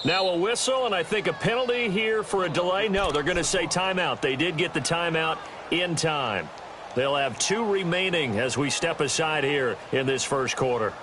Now a whistle, and I think a penalty here for a delay. No, they're going to say timeout. They did get the timeout in time. They'll have 2 remaining as we step aside here in this first quarter.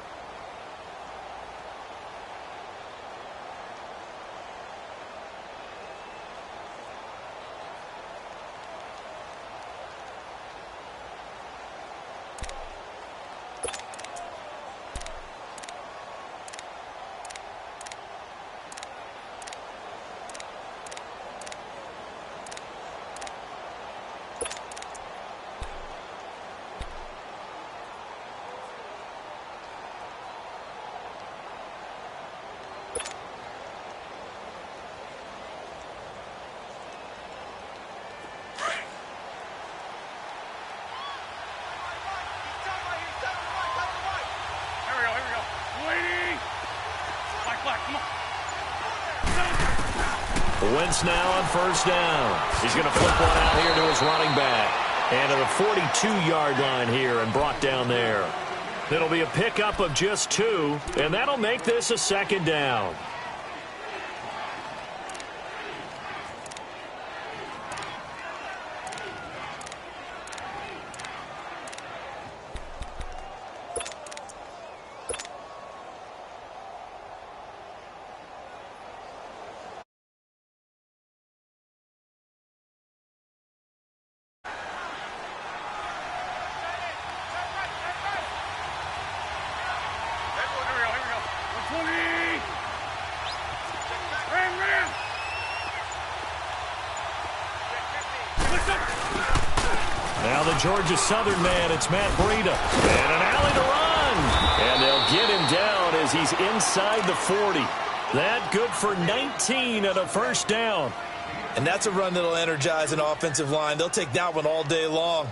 Wentz now on first down. He's going to flip one out here to his running back. And to the 42-yard line here and brought down there. It'll be a pickup of just 2, and that'll make this a second down. Now the Georgia Southern man, it's Matt Breida. And an alley to run. And they'll get him down as he's inside the 40. That good for 19 at a first down. And that's a run that'll energize an offensive line. They'll take that one all day long.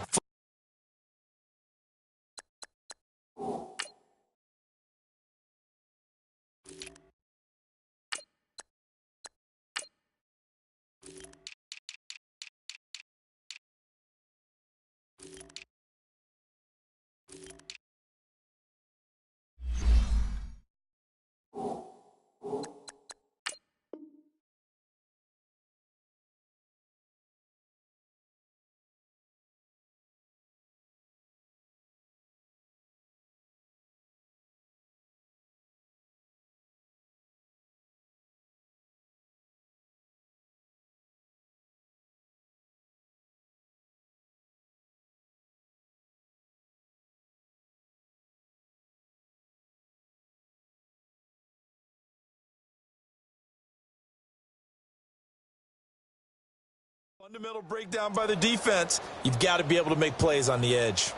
Fundamental breakdown by the defense. You've got to be able to make plays on the edge.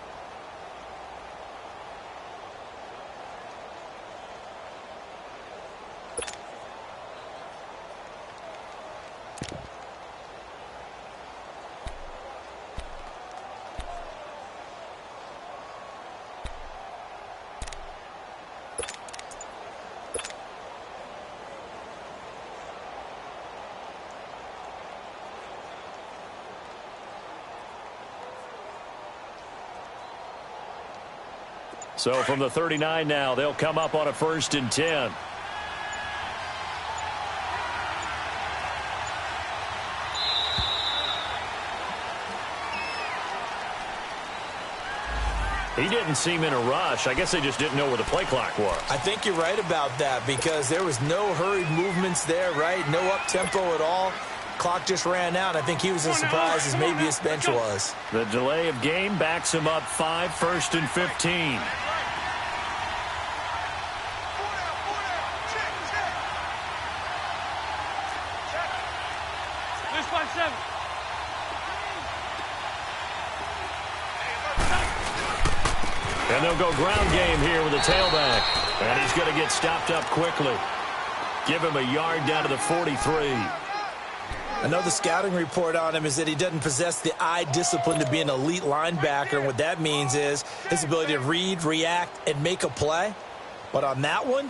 So from the 39 now, they'll come up on a 1st and 10. He didn't seem in a rush. I guess they just didn't know where the play clock was. I think you're right about that because there was no hurried movements there, right? No up-tempo at all. Clock just ran out. I think he was as surprised as maybe his bench was. The delay of game backs him up 5, 1st and 15. And they'll go ground game here with a tailback. And he's going to get stopped up quickly. Give him a yard down to the 43. I know the scouting report on him is that he doesn't possess the eye discipline to be an elite linebacker. And what that means is his ability to read, react, and make a play. But on that one,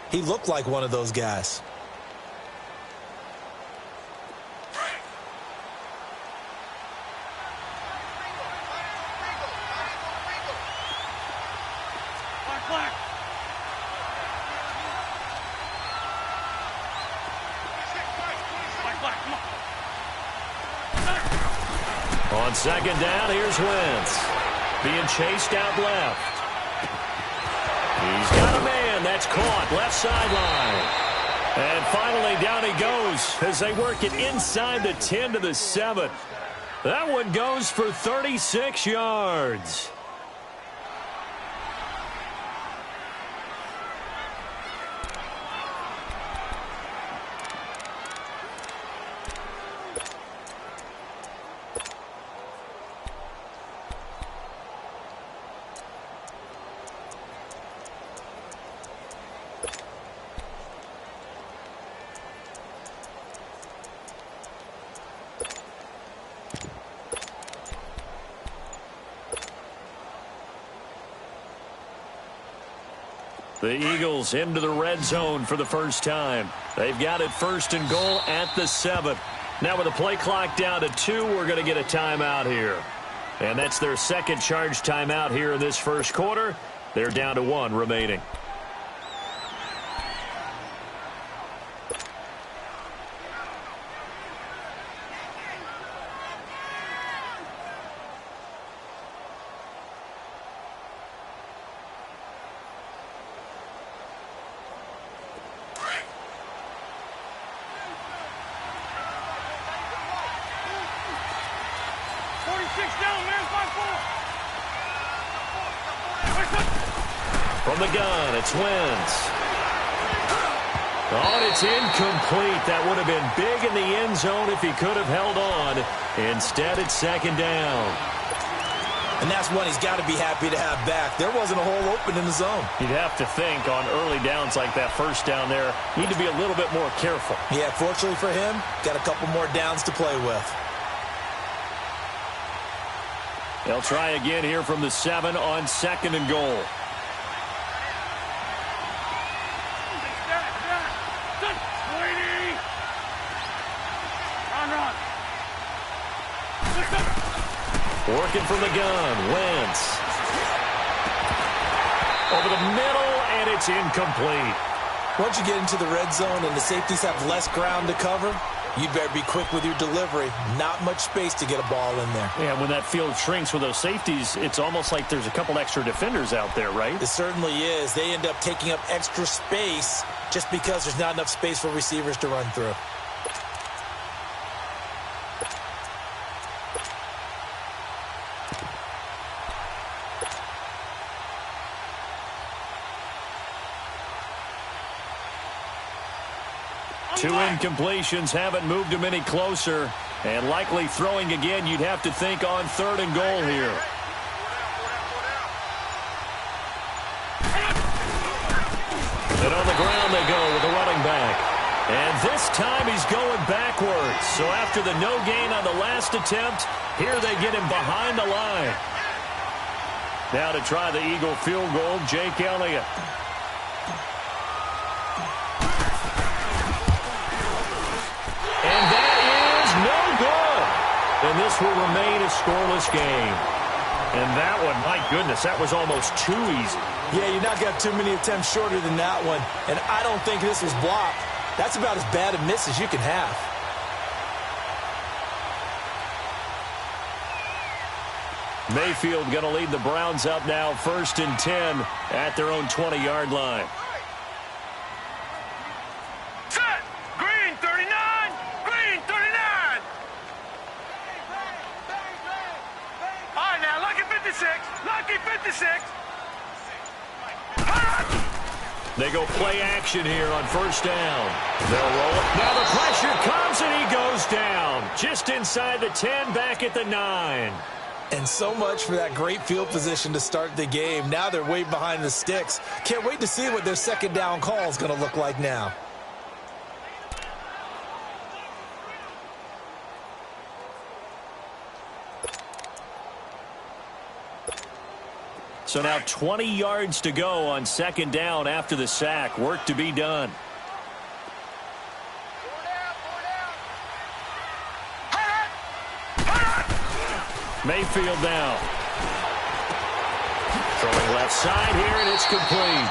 he looked like one of those guys. On second down, here's Wentz. Being chased out left. He's got a man. That's caught. Left sideline. And finally, down he goes as they work it inside the 10 to the 7. That one goes for 36 yards. The Eagles into the red zone for the first time. They've got it first and goal at the 7. Now with the play clock down to 2, we're going to get a timeout here. And that's their second charge timeout here in this first quarter. They're down to 1 remaining. From the gun, it's Wentz. Oh, and it's incomplete. That would have been big in the end zone if he could have held on. Instead, it's second down. And that's one he's got to be happy to have back. There wasn't a hole open in the zone. You'd have to think on early downs like that first down there, need to be a little bit more careful. Yeah, fortunately for him, got a couple more downs to play with. They'll try again here from the 7 on second and goal. Working from the gun, Wentz. Over the middle, and it's incomplete. Once you get into the red zone and the safeties have less ground to cover, you better be quick with your delivery. Not much space to get a ball in there. Yeah, when that field shrinks with those safeties, it's almost like there's a couple extra defenders out there, right? It certainly is. They end up taking up extra space just because there's not enough space for receivers to run through. Two incompletions haven't moved him any closer. And likely throwing again, you'd have to think on third and goal here. And on the ground they go with the running back. And this time he's going backwards. So after the no gain on the last attempt, here they get him behind the line. Now to try the Eagle field goal, Jake Elliott. And that is no good. And this will remain a scoreless game. And that one, my goodness, that was almost too easy. Yeah, you're not got too many attempts shorter than that one. And I don't think this was blocked. That's about as bad a miss as you can have. Mayfield going to lead the Browns up now, 1st and 10 at their own 20-yard line. Set! Green 39! Green 39! All right, now, lucky 56. Lucky 56. They go play action here on 1st down. They'll roll it. Now the pressure comes and he goes down. Just inside the 10, back at the 9. And so much for that great field position to start the game. Now they're way behind the sticks. Can't wait to see what their second down call is going to look like now. So now 20 yards to go on 2nd down after the sack. Work to be done. Mayfield now. Throwing left side here, and it's complete.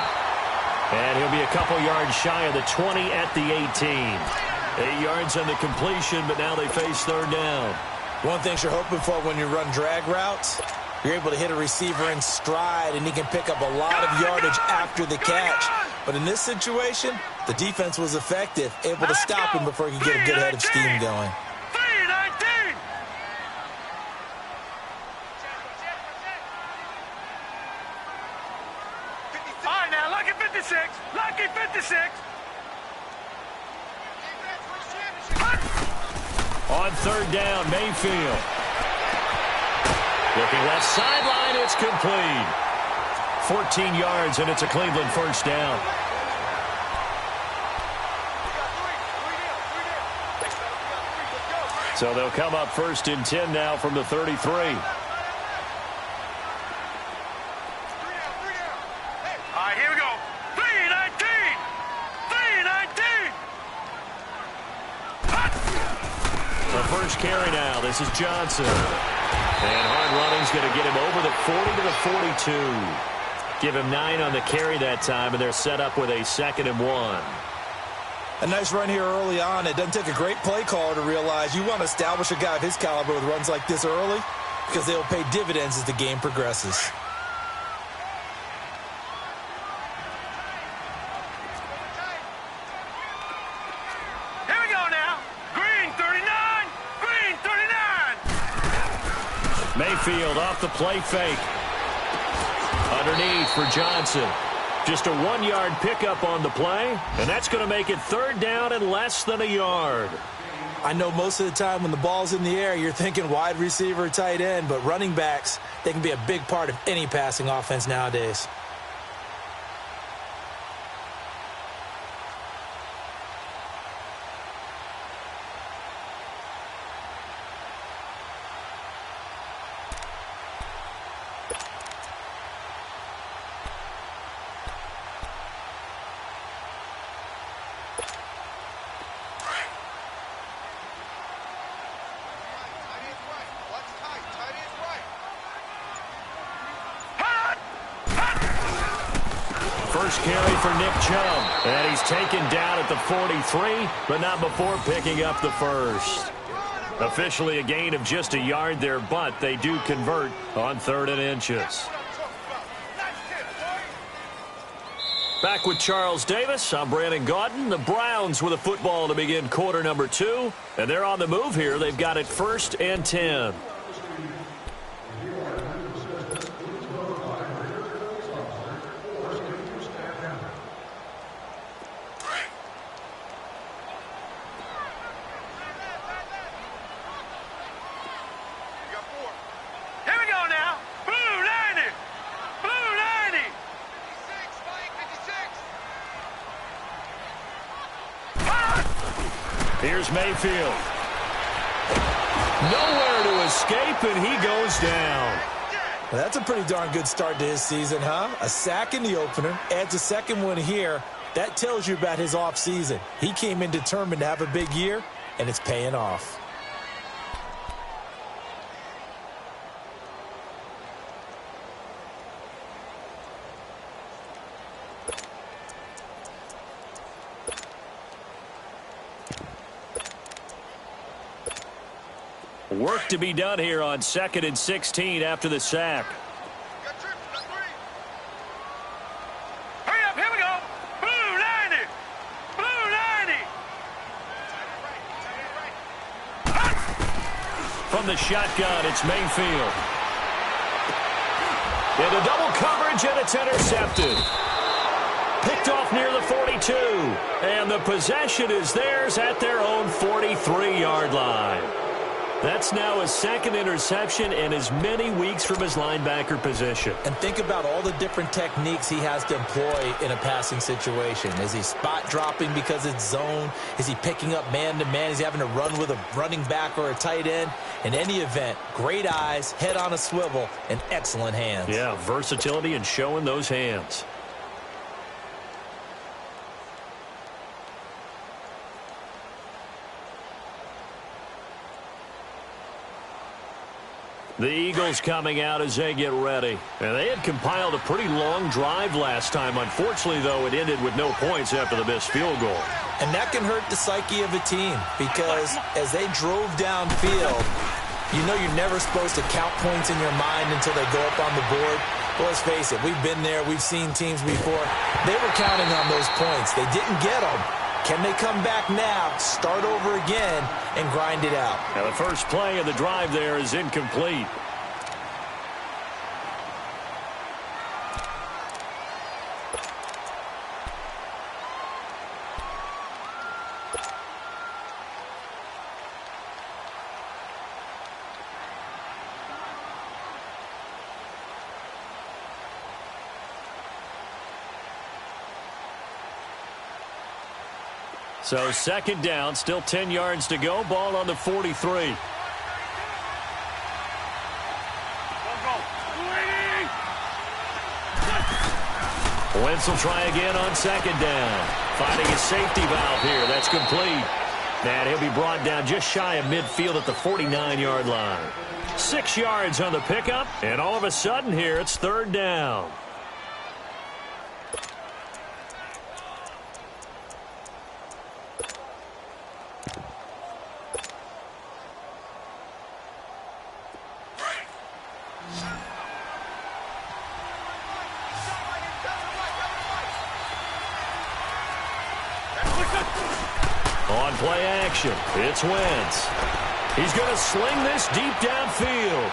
And he'll be a couple yards shy of the 20 at the 18. 8 yards on the completion, but now they face 3rd down. One thing you're hoping for when you run drag routes, you're able to hit a receiver in stride, and he can pick up a lot of yardage after the catch. But in this situation, the defense was effective, able to stop him before he could get a good head of steam going. 3-19. All right, now, lucky 56. Lucky 56. On third down, Mayfield. Looking left sideline, it's complete. 14 yards, and it's a Cleveland first down. So they'll come up first and 10 now from the 33. All right, here we go. 3-19. 3-19. The first carry now. This is Johnson. And hard running's going to get him over the 40 to the 42. Give him 9 on the carry that time, and they're set up with a 2nd and 1. A nice run here early on. It doesn't take a great play caller to realize you want to establish a guy of his caliber with runs like this early because they'll pay dividends as the game progresses. Here we go now. Green 39. Green 39. Mayfield off the play fake. Underneath for Johnson. Just a 1-yard pickup on the play, and that's going to make it third down and less than a yard. I know most of the time when the ball's in the air, you're thinking wide receiver, tight end, but running backs, they can be a big part of any passing offense nowadays. First carry for Nick Chubb. And he's taken down at the 43, but not before picking up the first. Officially a gain of just a yard there, but they do convert on 3rd and inches. Back with Charles Davis. I'm Brandon Gaudin. The Browns with a football to begin quarter number 2. And they're on the move here. They've got it 1st and 10. Here's Mayfield. Nowhere to escape, and he goes down. Well, that's a pretty darn good start to his season, huh? A sack in the opener, adds a second one here. That tells you about his offseason. He came in determined to have a big year, and it's paying off. Work to be done here on 2nd and 16 after the sack. Hurry up, here we go. Blue 90. Blue 90. From the shotgun, it's Mayfield. Into double coverage, and it's intercepted. Picked off near the 42. And the possession is theirs at their own 43-yard line. That's now his 2nd interception and as many weeks from his linebacker position. And think about all the different techniques he has to employ in a passing situation. Is he spot dropping because it's zone? Is he picking up man-to-man? Is he having to run with a running back or a tight end? In any event, great eyes, head on a swivel, and excellent hands. Yeah, versatility and showing those hands. The Eagles coming out as they get ready. And they had compiled a pretty long drive last time. Unfortunately, though, it ended with no points after the missed field goal. And that can hurt the psyche of a team because as they drove downfield, You know you're never supposed to count points in your mind until they go up on the board. Well, let's face it, we've been there. We've seen teams before. They were counting on those points. They didn't get them. Can they come back now, start over again, and grind it out? Now the first play of the drive there is incomplete. So second down, still 10 yards to go. Ball on the 43. Wentz will try again on second down. Finding a safety valve here. That's complete. And he'll be brought down just shy of midfield at the 49-yard line. 6 yards on the pickup, and all of a sudden here it's third down. On play action, it's Wentz. He's going to sling this deep downfield.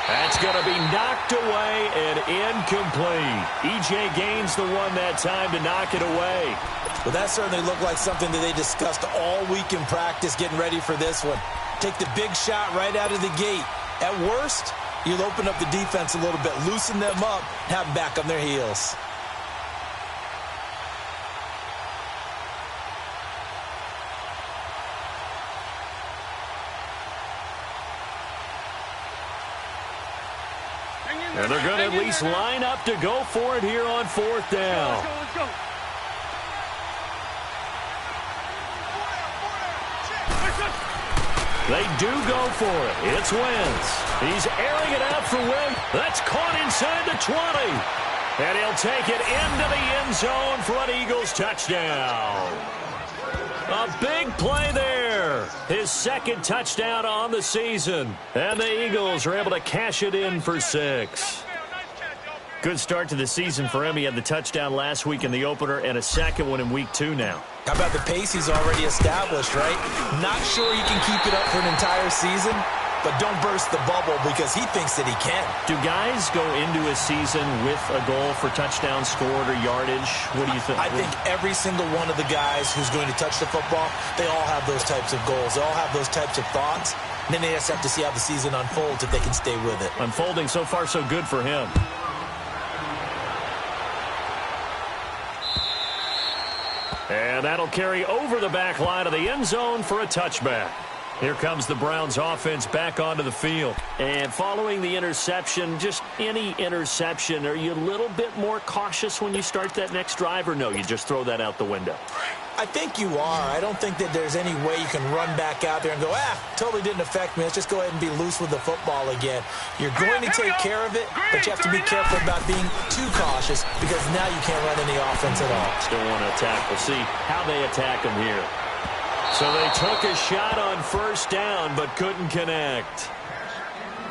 That's going to be knocked away and incomplete. E.J. Gaines the one that time to knock it away. Well, that certainly looked like something that they discussed all week in practice getting ready for this one. Take the big shot right out of the gate. At worst, you'll open up the defense a little bit, loosen them up, have them back on their heels. And they're going to at least line up to go for it here on fourth down. Let's go. They do go for it. It's Wentz. He's airing it out for Wentz. That's caught inside the 20. And he'll take it into the end zone for an Eagles touchdown. A big play there. His second touchdown on the season. And the Eagles are able to cash it in for 6. Good start to the season for him. He had the touchdown last week in the opener and a second one in week 2 now. How about the pace he's already established, right? Not sure he can keep it up for an entire season, but don't burst the bubble because he thinks that he can. Do guys go into a season with a goal for touchdown scored or yardage? What do you think? I think every single one of the guys who's going to touch the football, they all have those types of goals. They all have those types of thoughts. And then they just have to see how the season unfolds if they can stay with it. Unfolding so far so good for him. And that'll carry over the back line of the end zone for a touchback. Here comes the Browns offense back onto the field. And following the interception, just any interception, are you a little bit more cautious when you start that next drive, or no, you just throw that out the window? I think you are. I don't think that there's any way you can run back out there and go, totally didn't affect me. Let's just go ahead and be loose with the football again. You're going to take care of it, but you have to be careful about being too cautious because now you can't run any offense at all. Still want to attack. We'll see how they attack him here. So they took a shot on first down, but couldn't connect.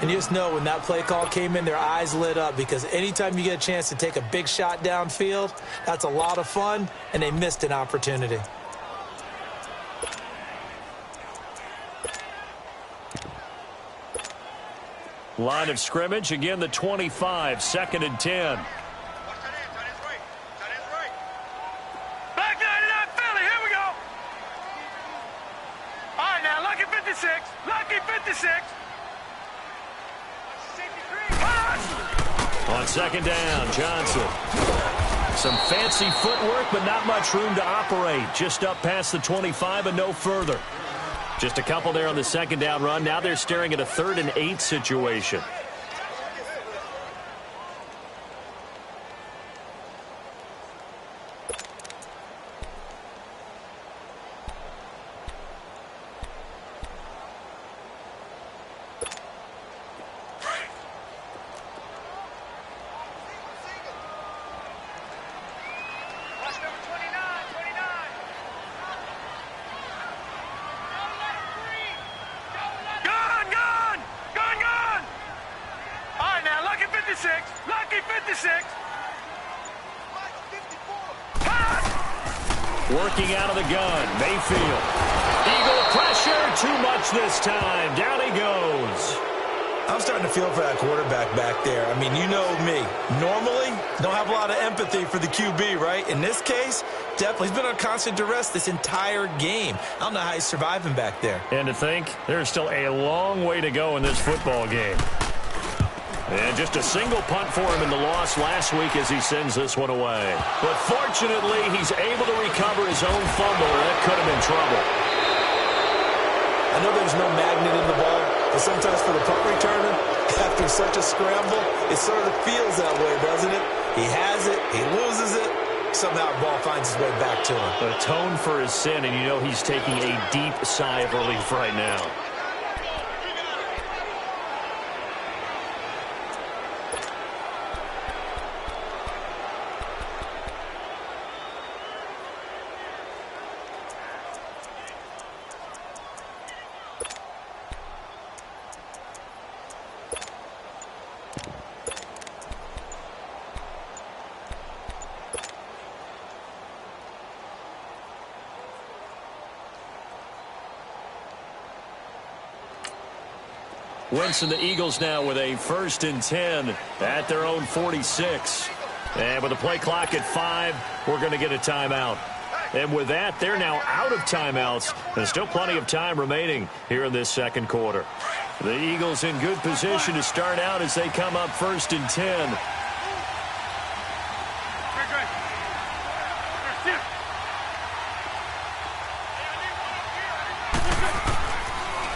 And you just know when that play call came in, their eyes lit up because anytime you get a chance to take a big shot downfield, that's a lot of fun, and they missed an opportunity. Line of scrimmage, again the 25, 2nd and 10. Back 99 Philly, here we go. All right, now, lucky 56. Lucky 56. On second down, Johnson. Some fancy footwork, but not much room to operate. Just up past the 25 and no further. Just a couple there on the second down run. Now they're staring at a 3rd and 8 situation. Working out of the gun, Mayfield. Eagle pressure, too much this time. Down he goes. I'm starting to feel for that quarterback back there. I mean, you know me. Normally, don't have a lot of empathy for the QB, right? In this case, definitely. He's been on constant duress this entire game. I don't know how he's surviving back there. And to think, there's still a long way to go in this football game. And just a single punt for him in the loss last week as he sends this one away. But fortunately, he's able to recover his own fumble. That could have been trouble. I know there's no magnet in the ball, but sometimes for the punt returner, after such a scramble, it sort of feels that way, doesn't it? He has it, he loses it, somehow the ball finds its way back to him. Atone for his sin, and you know he's taking a deep sigh of relief right now. Wentz and the Eagles now with a 1st and 10 at their own 46. And with the play clock at 5, we're going to get a timeout. And with that, they're now out of timeouts. There's still plenty of time remaining here in this second quarter. The Eagles in good position to start out as they come up 1st and 10.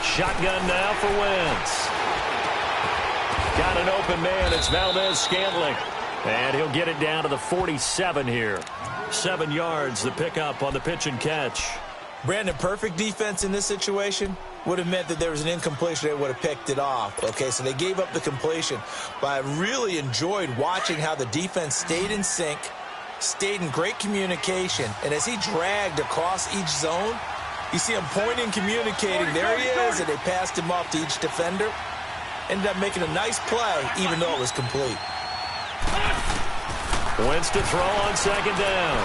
Shotgun now for Wentz. Got an open man. It's Valdez-Scantling. And he'll get it down to the 47 here. 7 yards, the pickup on the pitch and catch. Brandon, perfect defense in this situation would have meant that there was an incompletion. They would have picked it off. Okay, so they gave up the completion. But I really enjoyed watching how the defense stayed in sync, stayed in great communication. And as he dragged across each zone, you see him pointing, communicating. There he is, and they passed him off to each defender. Ended up making a nice play, even though it was complete. Wentz to throw on 2nd down.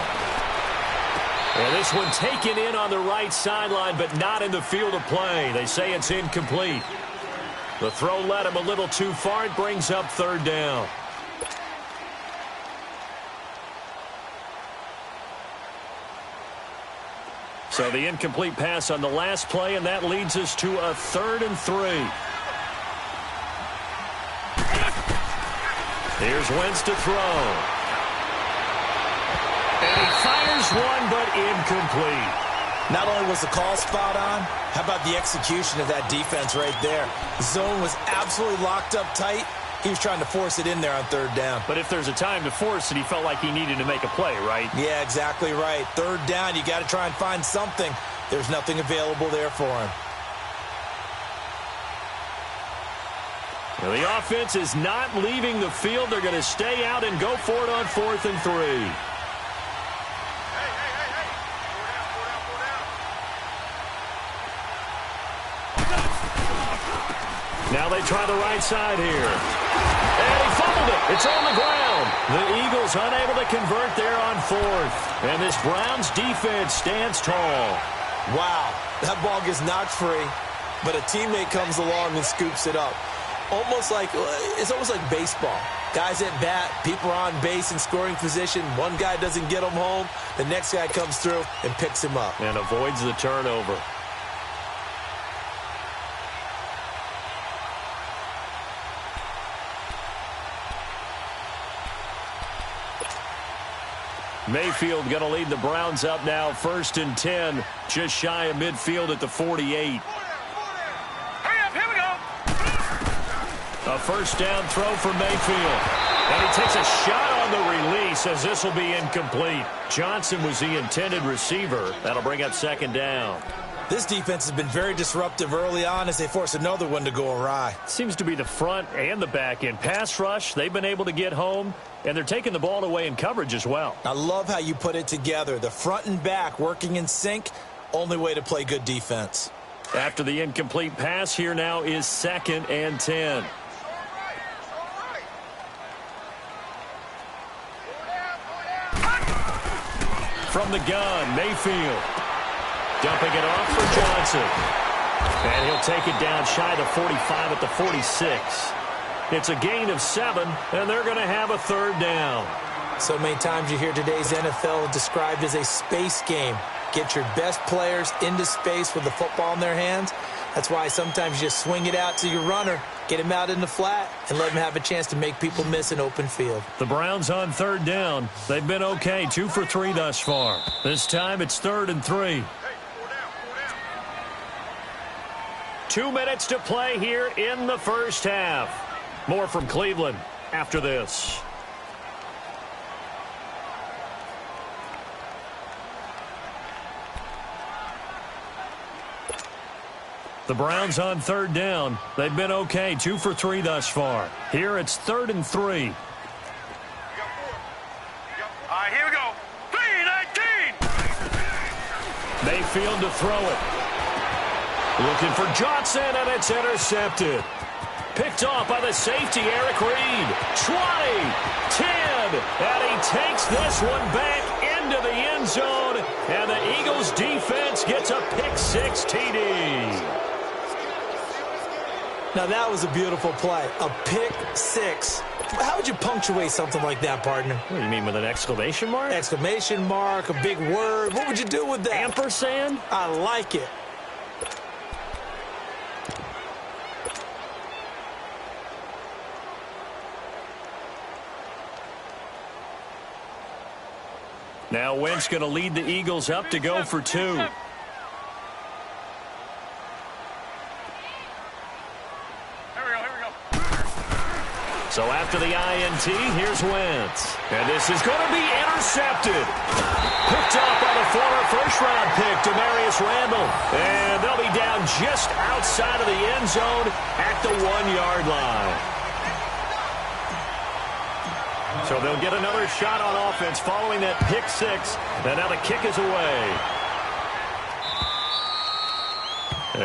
And this one taken in on the right sideline, but not in the field of play. They say it's incomplete. The throw led him a little too far. It brings up 3rd down. So the incomplete pass on the last play, and that leads us to a 3rd and 3. Here's Wentz to throw. And he fires one, but incomplete. Not only was the call spot on, how about the execution of that defense right there? The zone was absolutely locked up tight. He was trying to force it in there on 3rd down. But if there's a time to force it, he felt like he needed to make a play, right? Yeah, exactly right. 3rd down, you got to try and find something. There's nothing available there for him. Well, the offense is not leaving the field. They're going to stay out and go for it on 4th and 3. Now they try the right side here. And he fumbled it. It's on the ground. The Eagles unable to convert there on 4th. And this Browns defense stands tall. Wow, that ball gets knocked free, but a teammate comes along and scoops it up. It's almost like baseball. Guys at bat, people are on base in scoring position. One guy doesn't get him home. The next guy comes through and picks him up. And avoids the turnover. Mayfield going to lead the Browns up now, 1st and 10, just shy of midfield at the 48. Hurry up, here we go. A 1st down throw for Mayfield. And he takes a shot on the release as this will be incomplete. Johnson was the intended receiver. That'll bring up 2nd down. This defense has been very disruptive early on as they force another one to go awry. Seems to be the front and the back end. Pass rush, they've been able to get home, and they're taking the ball away in coverage as well. I love how you put it together. The front and back working in sync, only way to play good defense. After the incomplete pass, here now is 2nd and 10. From the gun, Mayfield. Dumping it off for Johnson. And he'll take it down shy of the 45 at the 46. It's a gain of 7, and they're going to have a third down. So many times you hear today's NFL described as a space game. Get your best players into space with the football in their hands. That's why sometimes you just swing it out to your runner, get him out in the flat, and let him have a chance to make people miss an open field. The Browns on third down. They've been okay, 2 for 3 thus far. This time it's 3rd and 3. 2 minutes to play here in the first half. More from Cleveland after this. The Browns on third down. They've been okay, 2 for 3 thus far. Here it's 3rd and 3. All right, here we go. 3-19. Mayfield to throw it. Looking for Johnson, and it's intercepted. Picked off by the safety, Eric Reed. 20, 10, and he takes this one back into the end zone, and the Eagles defense gets a pick-6 TD. Now, that was a beautiful play. A pick-6. How would you punctuate something like that, partner? What do you mean, with an exclamation mark? Exclamation mark, a big word. What would you do with that? Ampersand? I like it. Now Wentz going to lead the Eagles up to go for 2. Here we go. So after the INT, here's Wentz. And this is going to be intercepted. Picked off by the former first-round pick, Demarius Randall. And they'll be down just outside of the end zone at the 1-yard line. So they'll get another shot on offense following that pick-6. And now the kick is away.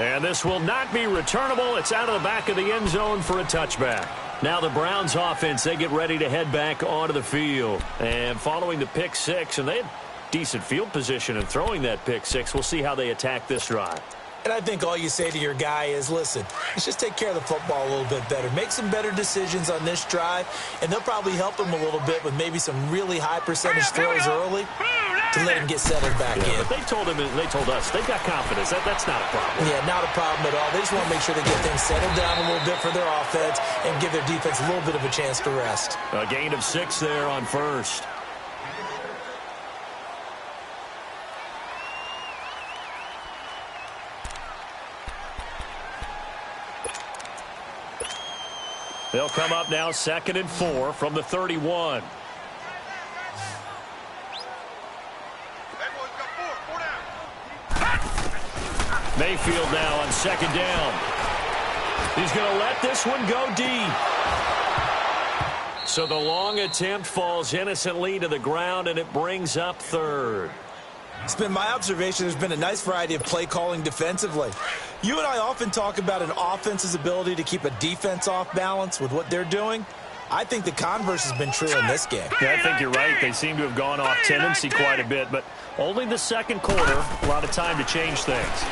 And this will not be returnable. It's out of the back of the end zone for a touchback. Now the Browns offense, they get ready to head back onto the field. And following the pick-6, and they had decent field position in throwing that pick-6. We'll see how they attack this drive. And I think all you say to your guy is, listen, let's just take care of the football a little bit better. Make some better decisions on this drive, and they'll probably help him a little bit with maybe some really high percentage throws early to let him get settled back in. But they told us, they've got confidence. That's not a problem. Yeah, not a problem at all. They just want to make sure they get things settled down a little bit for their offense and give their defense a little bit of a chance to rest. A gain of 6 there on first. They'll come up now 2nd and 4 from the 31. Mayfield now on 2nd down. He's going to let this one go deep. So the long attempt falls innocently to the ground, and it brings up 3rd. It's been my observation there's been a nice variety of play calling defensively. You and I often talk about an offense's ability to keep a defense off balance with what they're doing. I think the converse has been true in this game. Yeah, I think you're right. They seem to have gone off tendency quite a bit, but only the second quarter, a lot of time to change things.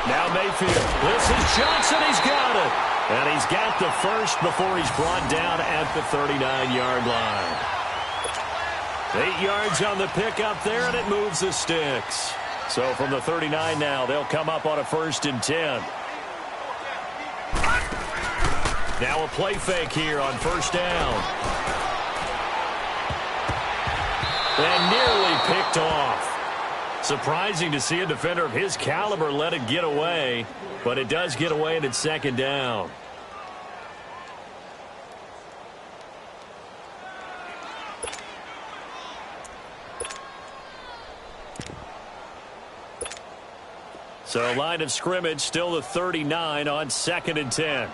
Now Mayfield. This is Johnson. He's got it. And he's got the first before he's brought down at the 39-yard line. 8 yards on the pickup there, and it moves the sticks. So from the 39 now, they'll come up on a 1st and 10. Now a play fake here on 1st down. And nearly picked off. Surprising to see a defender of his caliber let it get away, but it does get away, and it's 2nd down. So line of scrimmage still the 39 on 2nd and 10.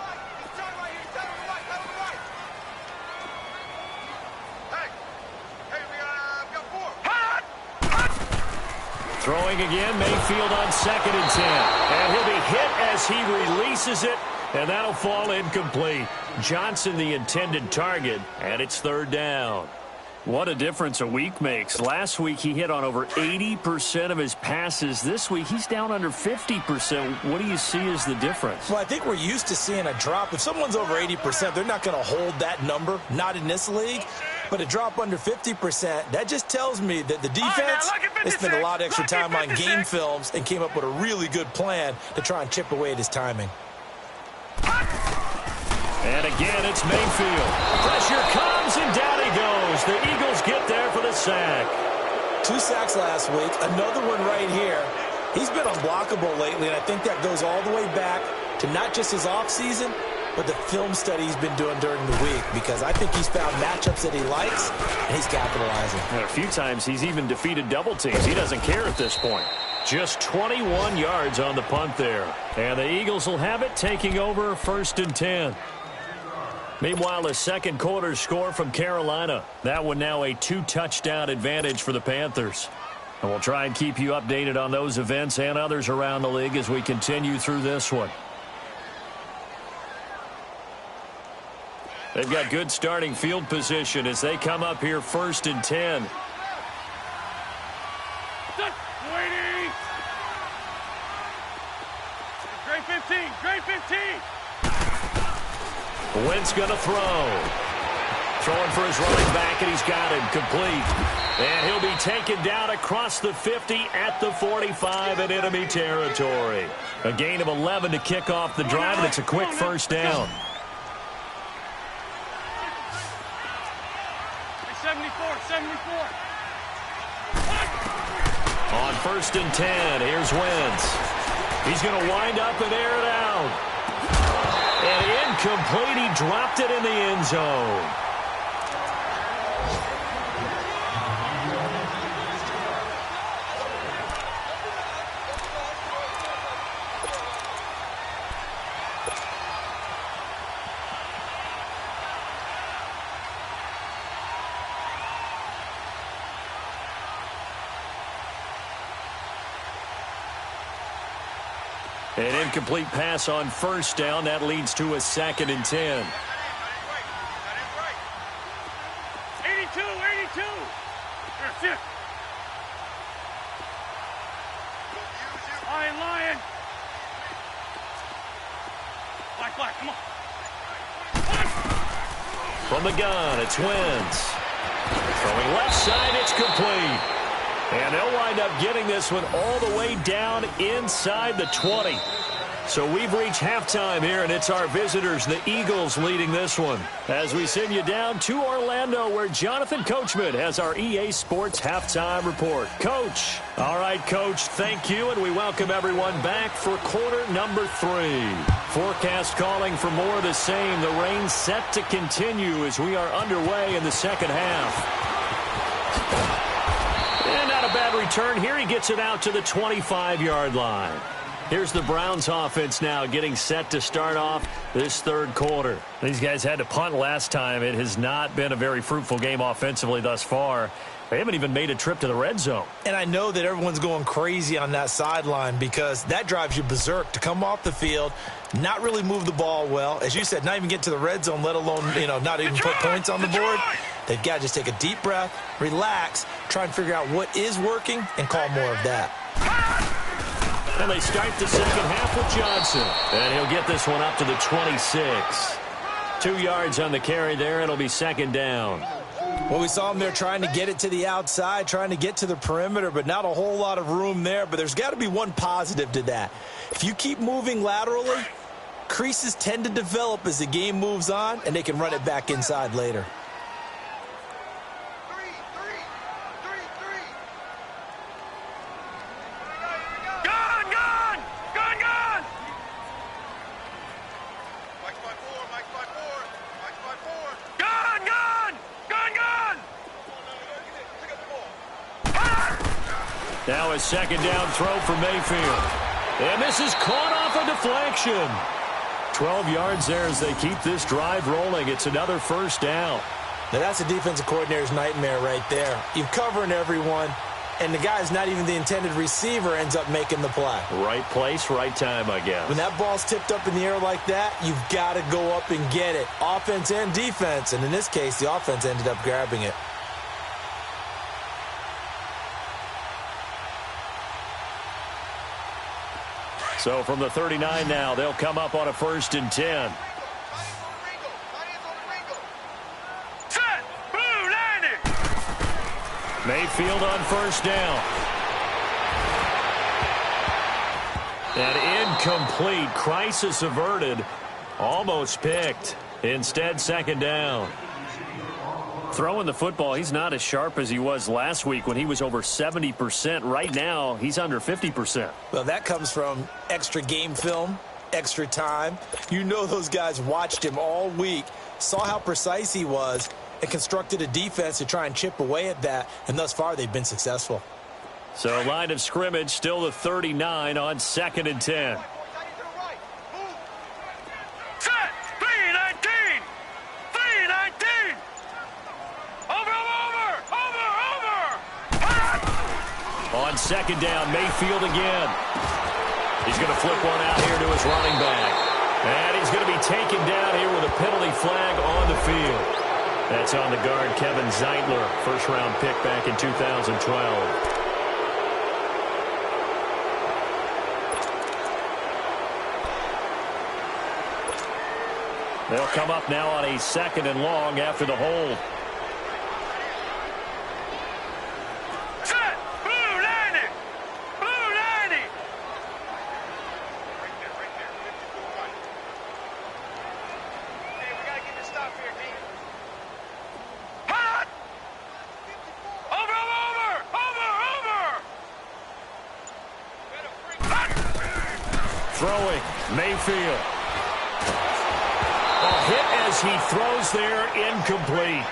Throwing again, Mayfield on 2nd and 10. And he'll be hit as he releases it, and that'll fall incomplete. Johnson the intended target, and it's 3rd down. What a difference a week makes. Last week he hit on over 80% of his passes. This week he's down under 50%. What do you see as the difference? Well, I think we're used to seeing a drop. If someone's over 80%, they're not going to hold that number, not in this league. But a drop under 50%, that just tells me that the defense, they spent a lot of extra time on game films and came up with a really good plan to try and chip away at his timing. And again, it's Mayfield. Pressure comes, and down he goes. The Eagles get there for the sack. 2 sacks last week, another one right here. He's been unblockable lately, and I think that goes all the way back to not just his offseason, but the film study he's been doing during the week, because I think he's found matchups that he likes, and he's capitalizing. And a few times he's even defeated double teams. He doesn't care at this point. Just 21 yards on the punt there. And the Eagles will have it, taking over 1st and 10. Meanwhile, the second quarter score from Carolina. That one now a 2-touchdown advantage for the Panthers. And we'll try and keep you updated on those events and others around the league as we continue through this one. They've got good starting field position as they come up here 1st and 10. Great 15, great 15. Wentz going to throw. Throwing for his running back, and he's got him complete. And he'll be taken down across the 50 at the 45 in enemy territory. A gain of 11 to kick off the drive, and it's a quick first down. 74. On 1st and 10, here's Wentz. He's going to wind up and air it out. And incomplete, he dropped it in the end zone. An incomplete pass on 1st down. That leads to a 2nd and 10. 82. Lion. Black, come on. From the gun, it's Wentz. Throwing left side, it's complete. And they'll wind up getting this one all the way down inside the 20. So we've reached halftime here, and it's our visitors, the Eagles, leading this one. As we send you down to Orlando, where Jonathan Coachman has our EA Sports Halftime Report. Coach. All right, Coach, thank you, and we welcome everyone back for quarter number 3. Forecast calling for more of the same. The rain set to continue as we are underway in the second half. And not a bad return here. He gets it out to the 25-yard line. Here's the Browns offense now getting set to start off this third quarter. These guys had to punt last time. It has not been a very fruitful game offensively thus far. They haven't even made a trip to the red zone. And I know that everyone's going crazy on that sideline because that drives you berserk to come off the field, not really move the ball well. As you said, not even get to the red zone, let alone, not even put points on the board. They've got to just take a deep breath, relax, try and figure out what is working, and call more of that. And they start the second half with Johnson. And he'll get this one up to the 26. 2 yards on the carry there. It'll be 2nd down. Well, we saw him there trying to get it to the outside, trying to get to the perimeter, but not a whole lot of room there. But there's got to be one positive to that. If you keep moving laterally, creases tend to develop as the game moves on, and they can run it back inside later. Now a 2nd down throw for Mayfield. And this is caught off a deflection. 12 yards there as they keep this drive rolling. It's another 1st down. Now that's a defensive coordinator's nightmare right there. You're covering everyone, and the guy's not even the intended receiver ends up making the play. Right place, right time, I guess. When that ball's tipped up in the air like that, you've got to go up and get it. Offense and defense, and in this case, the offense ended up grabbing it. So from the 39 now, they'll come up on a 1st and 10. Set. Blue 90. Mayfield on 1st down. And incomplete. Crisis averted. Almost picked. Instead, 2nd down. Throwing the football, he's not as sharp as he was last week when he was over 70%. Right now, he's under 50%. Well, that comes from extra game film, extra time. You know those guys watched him all week, saw how precise he was, and constructed a defense to try and chip away at that. And thus far, they've been successful. So line of scrimmage still the 39 on 2nd and 10. Set. 319. 319. Over. On 2nd down, Mayfield again. He's going to flip one out here to his running back. And he's going to be taken down here with a penalty flag on the field. That's on the guard, Kevin Zeitler, 1st-round pick back in 2012. They'll come up now on a 2nd and long after the hold. Set. Blue 90. Blue 90. Hey, we got to get this stop here, D. Hot. Over. Throwing, Mayfield. Hit as he throws there, incomplete.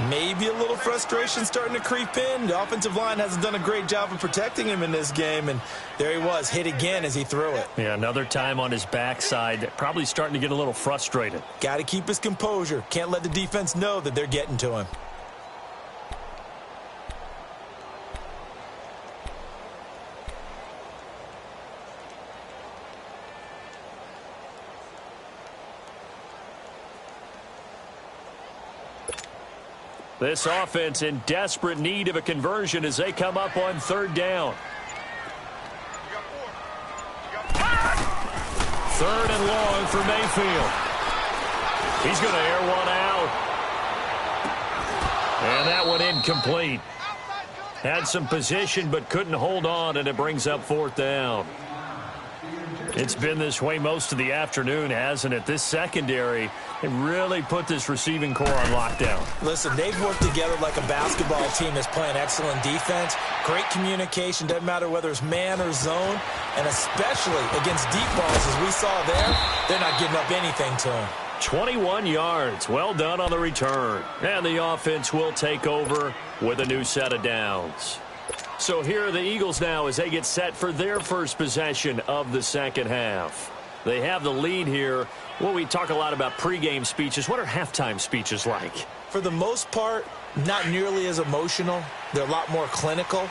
Maybe a little frustration starting to creep in. The offensive line hasn't done a great job of protecting him in this game, and there he was, hit again as he threw it. Yeah, another time on his backside, probably starting to get a little frustrated. Got to keep his composure. Can't let the defense know that they're getting to him. This offense in desperate need of a conversion as they come up on 3rd down. 3rd and long for Mayfield. He's going to air one out. And that one incomplete. Had some position but couldn't hold on, and it brings up 4th down. It's been this way most of the afternoon, hasn't it? This secondary, they really put this receiving core on lockdown. Listen, they've worked together like a basketball team that's playing excellent defense. Great communication, doesn't matter whether it's man or zone. And especially against deep balls, as we saw there, they're not giving up anything to them. 21 yards. Well done on the return. And the offense will take over with a new set of downs. So here are the Eagles now as they get set for their first possession of the 2nd half. They have the lead here. Well, we talk a lot about pregame speeches. What are halftime speeches like? For the most part, not nearly as emotional. They're a lot more clinical.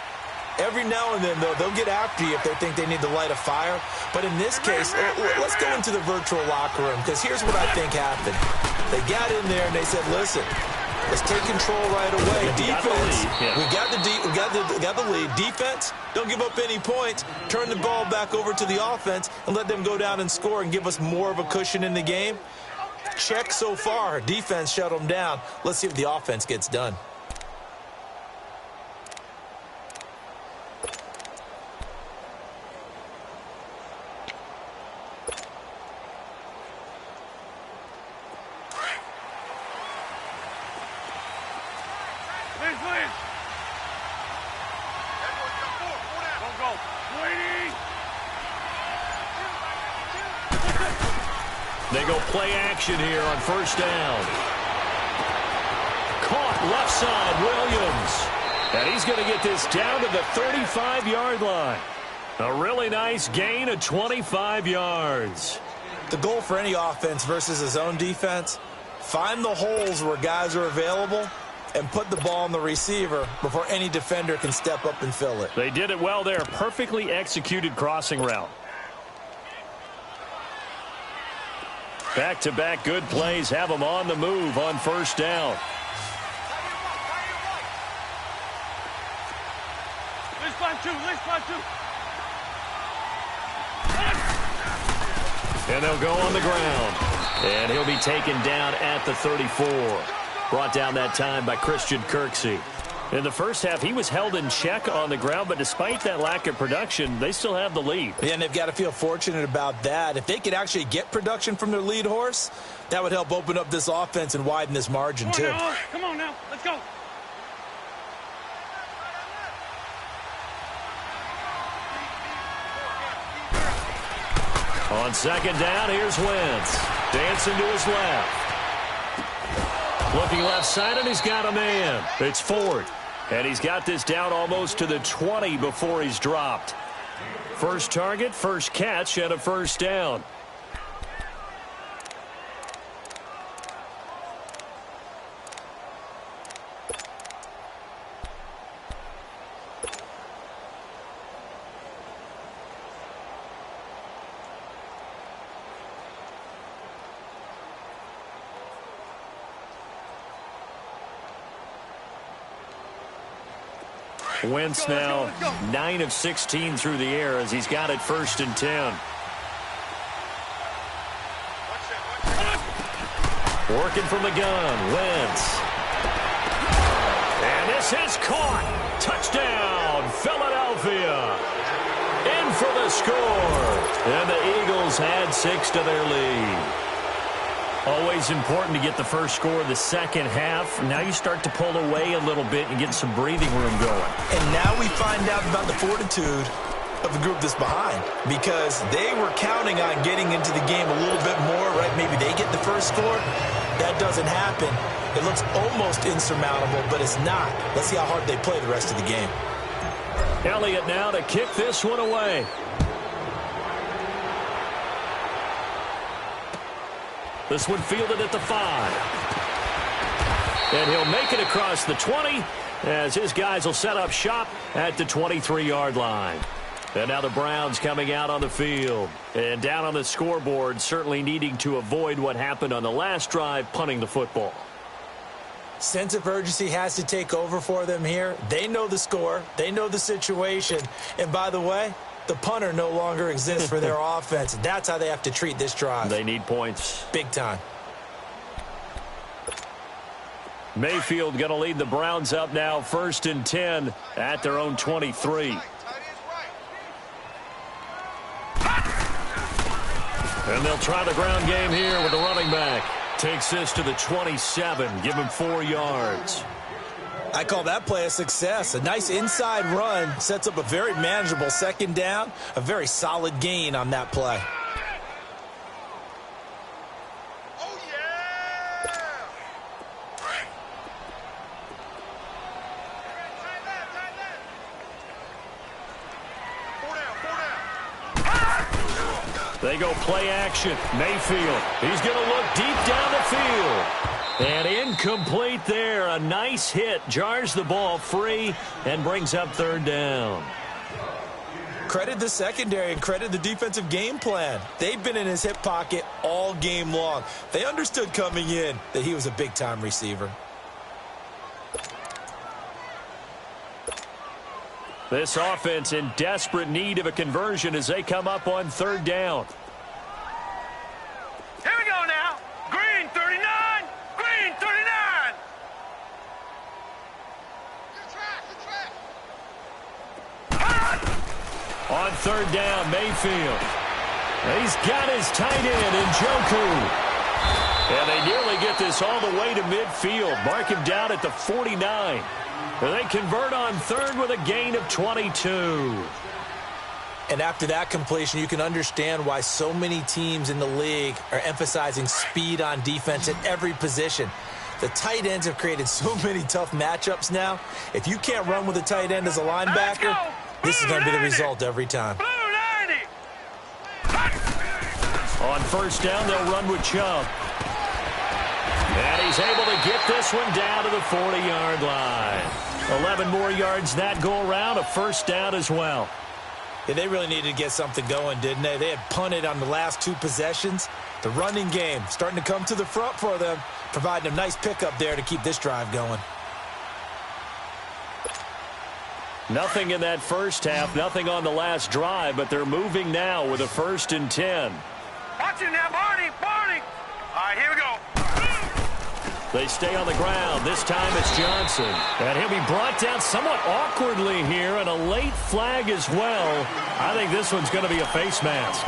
Every now and then, though, they'll get after you if they think they need to light a fire. But in this case, let's go into the virtual locker room, because here's what I think happened. They got in there and they said, listen, let's take control right away. Defense, we got the lead. Defense, don't give up any points. Turn the ball back over to the offense and let them go down and score and give us more of a cushion in the game. Check so far. Defense shut them down. Let's see if the offense gets done. They go play action here on 1st down. Caught left side, Williams. And he's going to get this down to the 35-yard line. A really nice gain of 25 yards. The goal for any offense versus a zone defense, find the holes where guys are available and put the ball on the receiver before any defender can step up and fill it. They did it well there. Perfectly executed crossing route. Back-to-back good plays have them on the move on 1st down. And they'll go on the ground. And he'll be taken down at the 34. Brought down that time by Christian Kirksey. In the first half, he was held in check on the ground, but despite that lack of production, they still have the lead. Yeah, and they've got to feel fortunate about that. If they could actually get production from their lead horse, that would help open up this offense and widen this margin, too. Come on now. Let's go. On second down, here's Wentz. Dancing to his left. Looking left side, and he's got a man. It's Ford. And he's got this down almost to the 20 before he's dropped. First target, first catch, and a first down. Wentz now 9 of 16 through the air as he's got it first and 10. Working from the gun, Wentz. And this is caught. Touchdown, Philadelphia. In for the score. And the Eagles add 6 to their lead. Always important to get the first score of the second half. Now you start to pull away a little bit and get some breathing room going. And now we find out about the fortitude of the group that's behind, because they were counting on getting into the game a little bit more, right? Maybe they get the first score. That doesn't happen. It looks almost insurmountable, but it's not. Let's see how hard they play the rest of the game. Elliott now to kick this one away. This one fielded at the 5. And he'll make it across the 20 as his guys will set up shop at the 23-yard line. And now the Browns coming out on the field. And down on the scoreboard, certainly needing to avoid what happened on the last drive, punting the football. Sense of urgency has to take over for them here. They know the score. They know the situation. And by the way, the punter no longer exists for their offense. That's how they have to treat this drive. They need points. Big time. Mayfield going to lead the Browns up now, first and 10 at their own 23. And they'll try the ground game here with the running back. Takes this to the 27. Give him 4 yards. I call that play a success. A nice inside run sets up a very manageable second down. A very solid gain on that play. Oh, yeah! They go play action. Mayfield. He's going to look deep down the field. And incomplete there. A nice hit. Jars the ball free and brings up third down. Credit the secondary and credit the defensive game plan. They've been in his hip pocket all game long. They understood coming in that he was a big-time receiver. This offense in desperate need of a conversion as they come up on third down. Here we go now. Green 39. Green 39. On third down, Mayfield. He's got his tight end in Njoku. And they nearly get this all the way to midfield. Mark him down at the 49. And they convert on third with a gain of 22. And after that completion, you can understand why so many teams in the league are emphasizing speed on defense at every position. The tight ends have created so many tough matchups now. If you can't run with a tight end as a linebacker, this is going to be the result every time. On first down, they'll run with Chubb. And he's able to get this one down to the 40-yard line. 11 more yards that go around, a first down as well. Yeah, they really needed to get something going, didn't they? They had punted on the last 2 possessions. The running game starting to come to the front for them, providing a nice pickup there to keep this drive going. Nothing in that first half, nothing on the last drive, but they're moving now with a first and 10. Watch it now, Barney. Barney. All right, here we go. They stay on the ground. This time it's Johnson. And he'll be brought down somewhat awkwardly here, and a late flag as well. I think this one's going to be a face mask.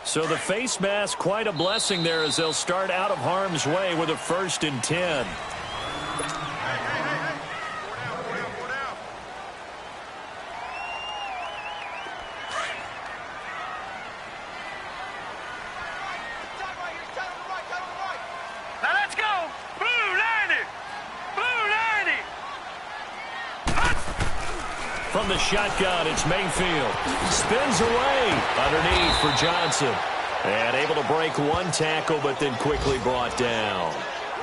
So the face mask, quite a blessing there as they'll start out of harm's way with a 1st and 10. From the shotgun, it's Mayfield. Spins away underneath for Johnson. And able to break one tackle, but then quickly brought down.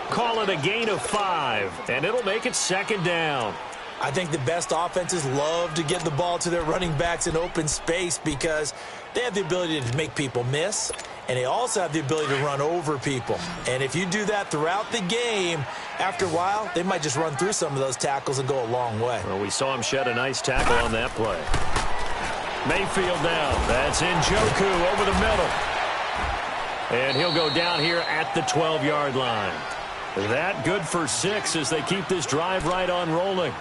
Call it a gain of 5, and it'll make it 2nd down. I think the best offenses love to get the ball to their running backs in open space because they have the ability to make people miss, and they also have the ability to run over people. And if you do that throughout the game, after a while, they might just run through some of those tackles and go a long way. Well, we saw him shed a nice tackle on that play. Mayfield down. That's Njoku over the middle. And he'll go down here at the 12-yard line. That good for 6 as they keep this drive right on rolling.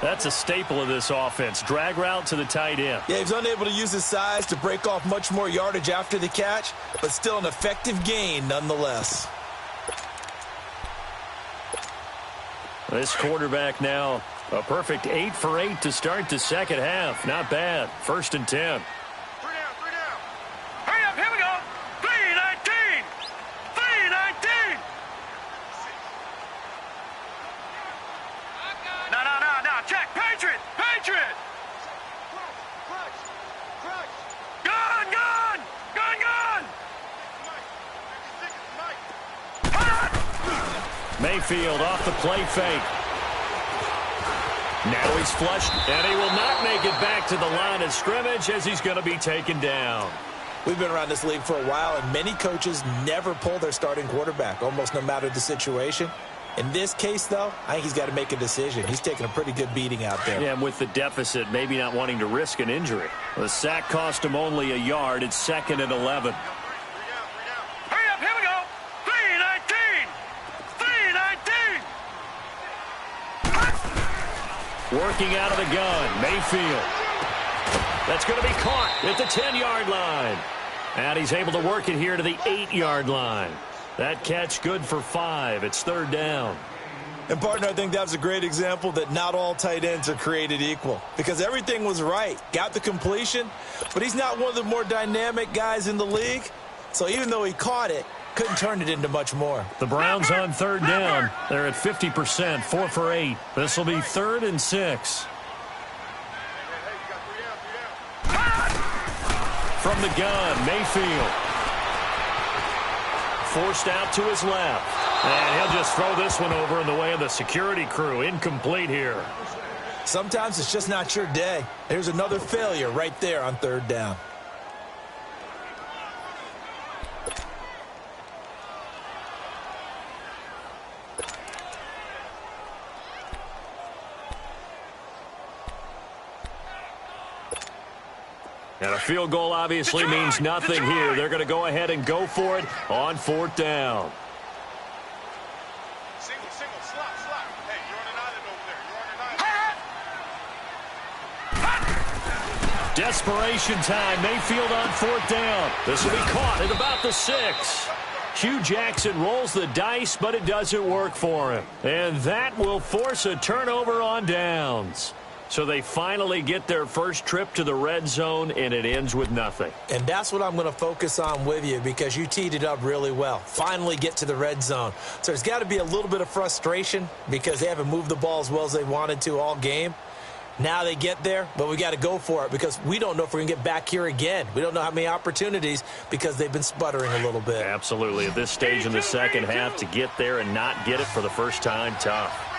That's a staple of this offense. Drag route to the tight end. Yeah, he's unable to use his size to break off much more yardage after the catch, but still an effective gain nonetheless. This quarterback now a perfect 8 for 8 to start the second half. Not bad. 1st and 10. 3 down. Hurry up, here we go. 3-19. 3-19. No. Check. Patriot. Gun. Mayfield off the play fake. Now he's flushed, and he will not make it back to the line of scrimmage as he's going to be taken down. We've been around this league for a while, and many coaches never pull their starting quarterback, almost no matter the situation. In this case, though, I think he's got to make a decision. He's taking a pretty good beating out there. Yeah, and with the deficit, maybe not wanting to risk an injury. The sack cost him only a yard. It's 2nd and 11. Hurry up, here we go. 3-19. Working out of the gun, Mayfield. That's going to be caught at the 10-yard line. And he's able to work it here to the 8-yard line. That catch good for 5. It's 3rd down. And, partner, I think that was a great example that not all tight ends are created equal because everything was right. Got the completion, but he's not one of the more dynamic guys in the league. So even though he caught it, couldn't turn it into much more. The Browns on 3rd down. They're at 50%, 4 for 8. This will be 3rd and 6. From the gun, Mayfield. Forced out to his left. And he'll just throw this one over in the way of the security crew. Incomplete here. Sometimes it's just not your day. There's another failure right there on 3rd down. And a field goal obviously means nothing here. They're going to go ahead and go for it on 4th down. Single, slot. Hey, you're on an island over there. Desperation time. Mayfield on 4th down. This will be caught at about the 6. Hugh Jackson rolls the dice, but it doesn't work for him. And that will force a turnover on downs. So they finally get their first trip to the red zone, and it ends with nothing. And that's what I'm going to focus on with you because you teed it up really well. Finally get to the red zone. So there's got to be a little bit of frustration because they haven't moved the ball as well as they wanted to all game. Now they get there, but we got to go for it because we don't know if we're going to get back here again. We don't know how many opportunities because they've been sputtering a little bit. Absolutely. At this stage in the second half, to get there and not get it for the first time, tough.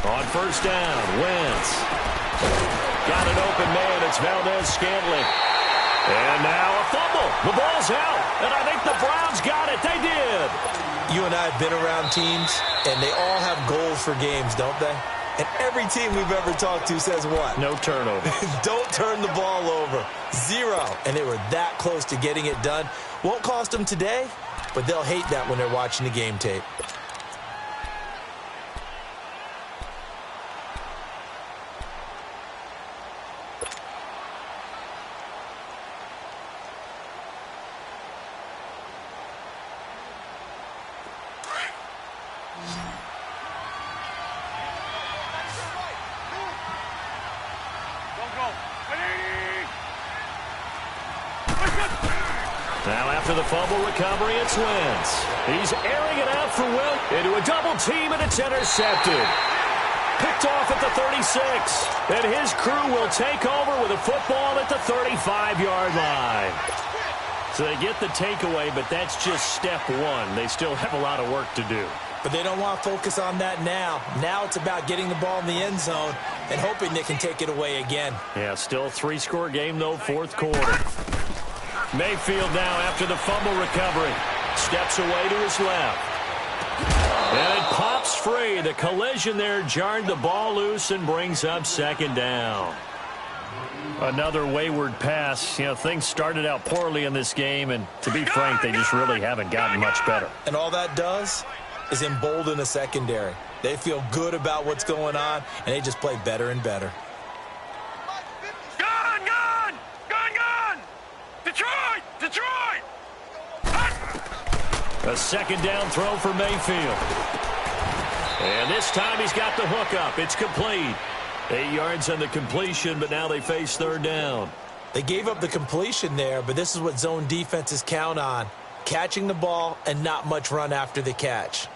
On 1st down, Wentz. Got an open man. It's Valdez-Scantling. And now a fumble. The ball's out, and I think the Browns got it. They did. You and I have been around teams, and they all have goals for games, don't they? And every team we've ever talked to says what? No turnover. Don't turn the ball over. 0. And they were that close to getting it done. Won't cost them today, but they'll hate that when they're watching the game tape. Now after the fumble recovery, it's Wentz. He's airing it out for Will into a double team, and it's intercepted. Picked off at the 36. And his crew will take over with a football at the 35-yard line. So they get the takeaway, but that's just step one. They still have a lot of work to do. But they don't want to focus on that now. Now it's about getting the ball in the end zone and hoping they can take it away again. Yeah, still a 3-score game, though, fourth quarter. Mayfield now after the fumble recovery. Steps away to his left. And it pops free. The collision there jarred the ball loose and brings up second down. Another wayward pass. You know, things started out poorly in this game, and to be frank, they just really haven't gotten much better. And all that does is embolden the secondary. They feel good about what's going on, and they just play better and better. A second down throw for Mayfield. And this time he's got the hook up. It's complete. 8 yards on the completion, but now they face third down. They gave up the completion there, but this is what zone defenses count on. Catching the ball and not much run after the catch.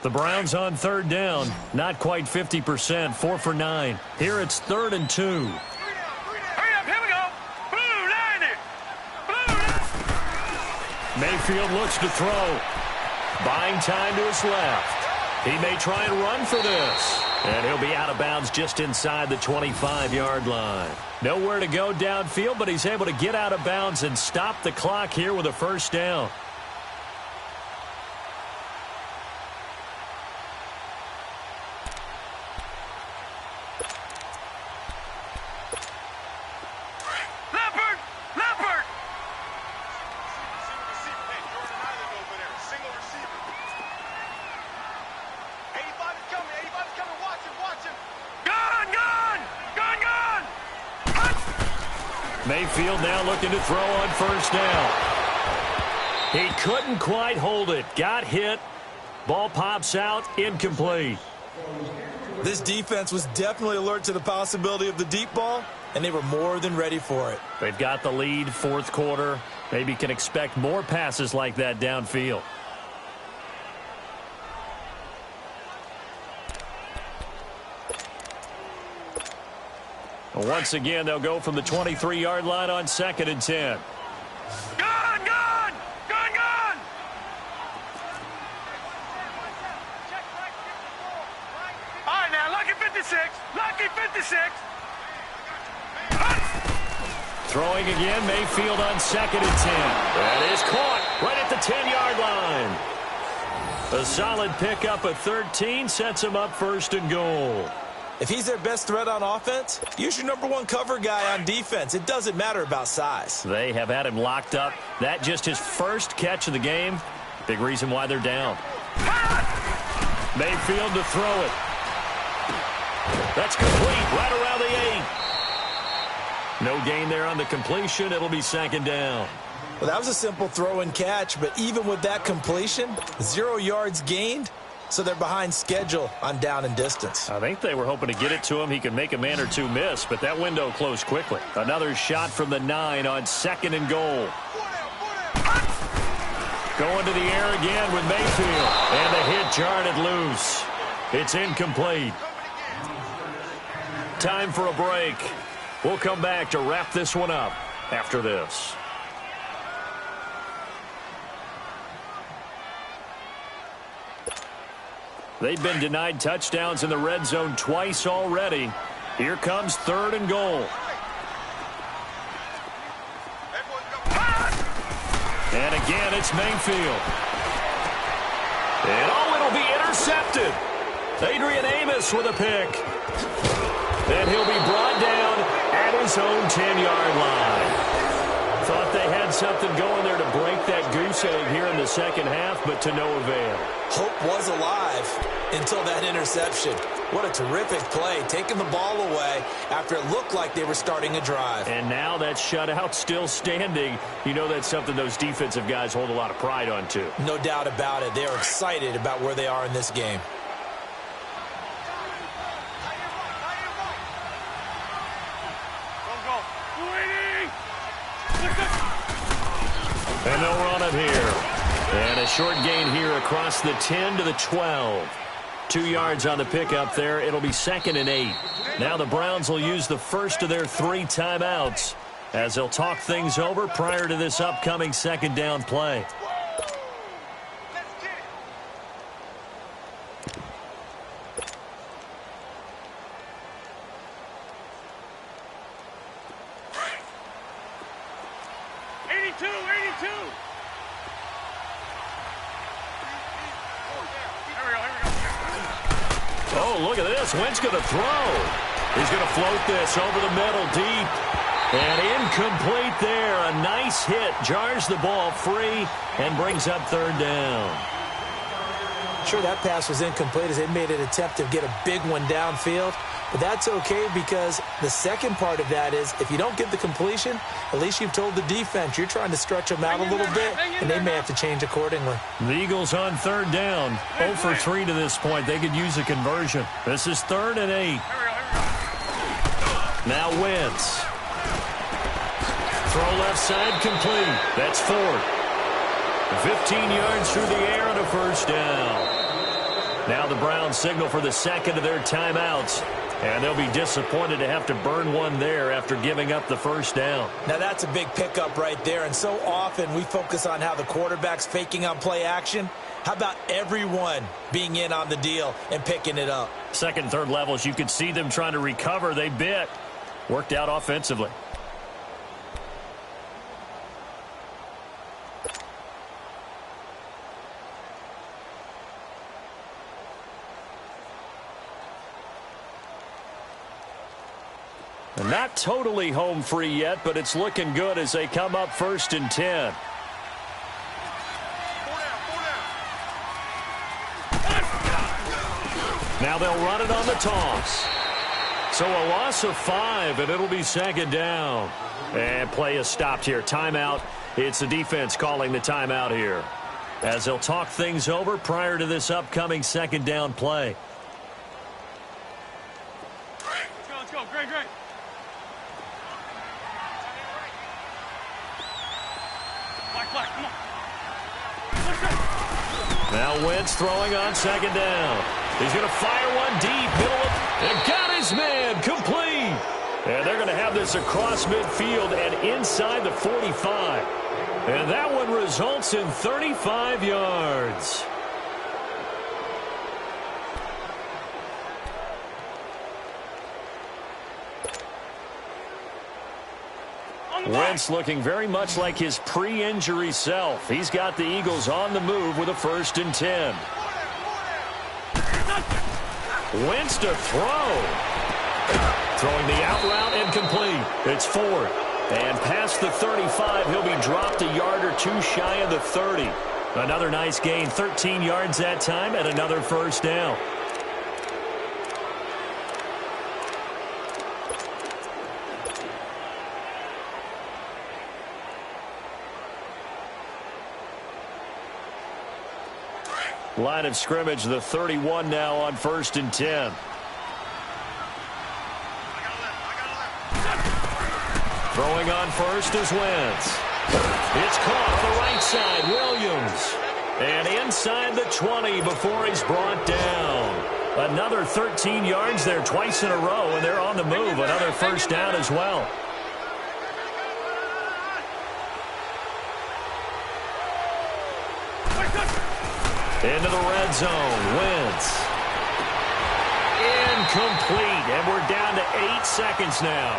The Browns on third down. Not quite 50%. 4 for 9. Here it's 3rd and 2. Mayfield looks to throw. Buying time to his left. He may try and run for this. And he'll be out of bounds just inside the 25-yard line. Nowhere to go downfield, but he's able to get out of bounds and stop the clock here with a first down. Mayfield now looking to throw on first down. He couldn't quite hold it. Got hit. Ball pops out. Incomplete. This defense was definitely alert to the possibility of the deep ball, and they were more than ready for it. They've got the lead, fourth quarter. Maybe can expect more passes like that downfield. Once again, they'll go from the 23-yard line on 2nd and 10. Gone! All right, now, lucky 56. Lucky 56. Throwing again, Mayfield on 2nd and 10. That is caught right at the 10-yard line. A solid pickup of 13 sets him up 1st and goal. If he's their best threat on offense, use your #1 cover guy on defense. It doesn't matter about size. They have had him locked up. That just his first catch of the game. Big reason why they're down. Mayfield to throw it. That's complete right around the 8. No gain there on the completion. It'll be 2nd down. Well, that was a simple throw and catch, but even with that completion, 0 yards gained. So they're behind schedule on down and distance. I think they were hoping to get it to him. He could make a man or two miss, but that window closed quickly. Another shot from the 9 on 2nd and goal. Going to the air again with Mayfield. And the hit jarred it loose. It's incomplete. Time for a break. We'll come back to wrap this one up after this. They've been denied touchdowns in the red zone twice already. Here comes 3rd and goal. And again, it's Mayfield. And it'll be intercepted. Adrian Amos with a pick. And he'll be brought down at his own 10-yard line. Thought they had something going there to break that goose egg here in the second half, but to no avail. Hope was alive until that interception. What a terrific play, taking the ball away after it looked like they were starting a drive. And now that shutout still standing. You know that's something those defensive guys hold a lot of pride on, too. No doubt about it. They are excited about where they are in this game. And they'll run it here. And a short gain here across the 10 to the 12. 2 yards on the pickup there. It'll be 2nd and 8. Now the Browns will use the first of their 3 timeouts as they'll talk things over prior to this upcoming second down play. Look at this. Wentz going to throw. He's going to float this over the middle deep. And incomplete there. A nice hit. Jars the ball free and brings up 3rd down. Sure, that pass was incomplete as they made an attempt to get a big one downfield. But that's okay because the second part of that is if you don't get the completion, at least you've told the defense you're trying to stretch them out a little bit, and they may have to change accordingly. The Eagles on 3rd down. 0 for 3 to this point. They could use a conversion. This is 3rd and 8. Now Wentz. Throw left side complete. That's 4th. 15 yards through the air and a 1st down. Now the Browns signal for the 2nd of their timeouts. And they'll be disappointed to have to burn one there after giving up the 1st down. Now that's a big pickup right there. And so often we focus on how the quarterback's faking on play action. How about everyone being in on the deal and picking it up? 2nd and 3rd levels, you could see them trying to recover. They bit. Worked out offensively. Not totally home free yet, but it's looking good as they come up 1st and 10. Now they'll run it on the toss. So a loss of 5, and it'll be 2nd down. And play is stopped here. Timeout. It's the defense calling the timeout here as they'll talk things over prior to this upcoming 2nd down play. Let's go. Great. Come on. Now Wentz throwing on 2nd down. He's going to fire one deep, middle, and got his man complete. And they're going to have this across midfield and inside the 45. And that one results in 35 yards. Wentz looking very much like his pre-injury self. He's got the Eagles on the move with a 1st and 10. Wentz to throw. Throwing the out route and complete. It's 4th. And past the 35, he'll be dropped a yard or 2 shy of the 30. Another nice gain, 13 yards that time, and another 1st down. Line of scrimmage, the 31 now on 1st and 10. Throwing on 1st is Wentz. It's caught on the right side, Williams. And inside the 20 before he's brought down. Another 13 yards there twice in a row, and they're on the move. Another 1st down as well. Into the red zone. Wentz. Incomplete. And we're down to 8 seconds now.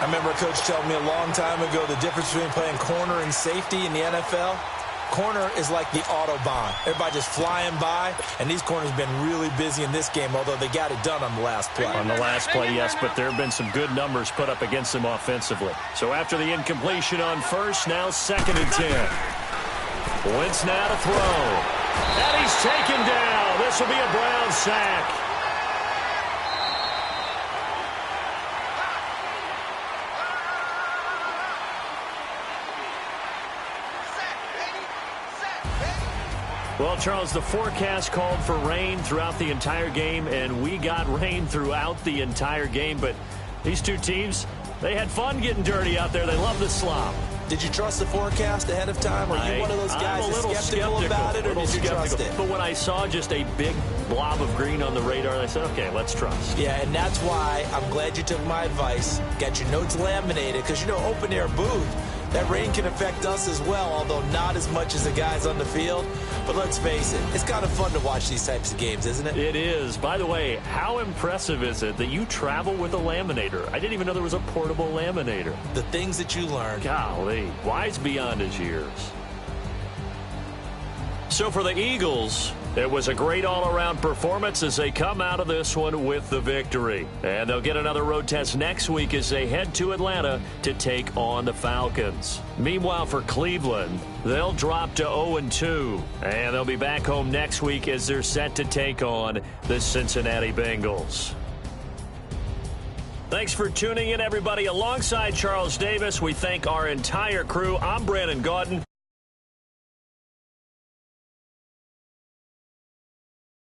I remember a coach telling me a long time ago the difference between playing corner and safety in the NFL. Corner is like the Autobahn. Everybody just flying by, and these corners have been really busy in this game, although they got it done on the last play. On the last play, yes, but there have been some good numbers put up against them offensively. So after the incompletion on first, now 2nd and 10. Wentz now to throw. And he's taken down. This will be a Brown sack. Well, Charles, the forecast called for rain throughout the entire game, and we got rain throughout the entire game. But these two teams, they had fun getting dirty out there. They love the slop. Did you trust the forecast ahead of time? Are you one of those guys that's skeptical about it, or did you trust it? But when I saw just a big blob of green on the radar, I said, okay, let's trust. Yeah, and that's why I'm glad you took my advice. Got your notes laminated, because, open-air booth, that rain can affect us as well, although not as much as the guys on the field. But let's face it, it's kind of fun to watch these types of games, isn't it? It is. By the way, how impressive is it that you travel with a laminator? I didn't even know there was a portable laminator. The things that you learn. Golly, wise beyond his years. So for the Eagles, it was a great all-around performance as they come out of this one with the victory. And they'll get another road test next week as they head to Atlanta to take on the Falcons. Meanwhile, for Cleveland, they'll drop to 0-2. And they'll be back home next week as they're set to take on the Cincinnati Bengals. Thanks for tuning in, everybody. Alongside Charles Davis, we thank our entire crew. I'm Brandon Gaudin.